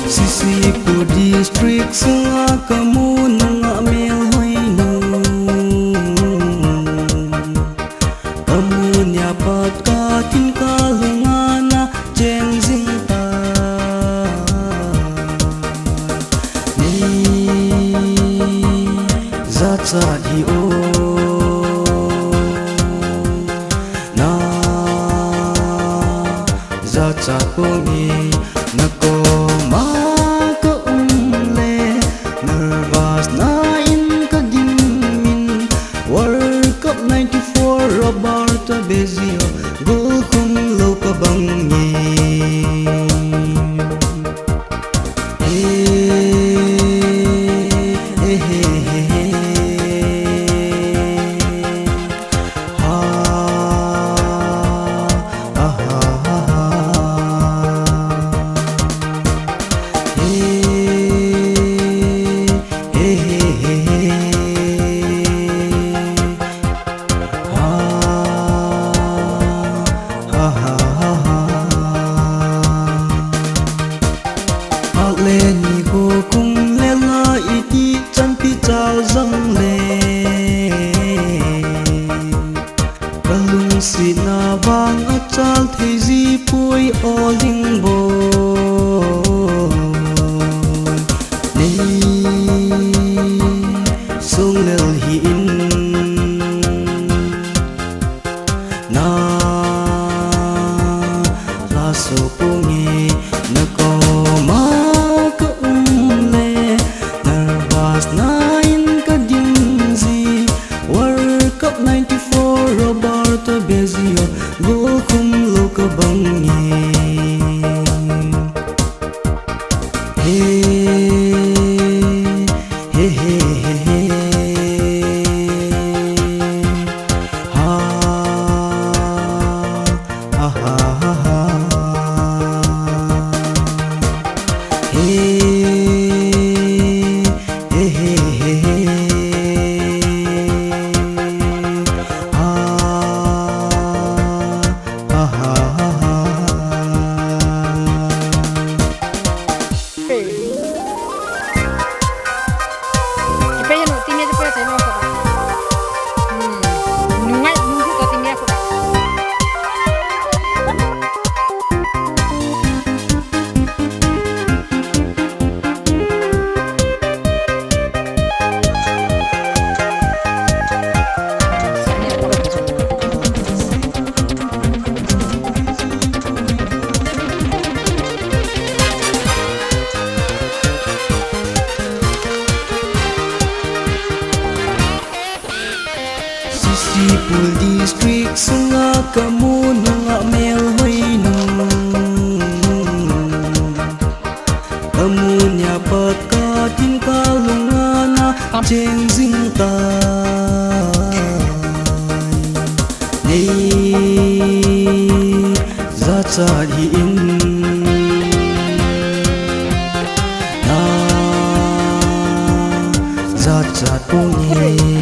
Sisipu district sunga kamu nanga mel hoinu kamu nyapat katin kalungana jeng zinta ni zatsa di o na zatsa pongi nako ma Roberto Bezio Gulkung Lopa Bangi lên cô cùng lên la iti chân pi trao dâng lệ balung sina vang achal thei ji pui o ling bo nei sung lel hi in na la so pungi na ko ma Roberto Bezio Gulkung Loka Bangi Sipul district sunga kamu nanga mel hoinu kamu nyapat katin kalungana jeng zinta nei zatsa di in na zatsa pungi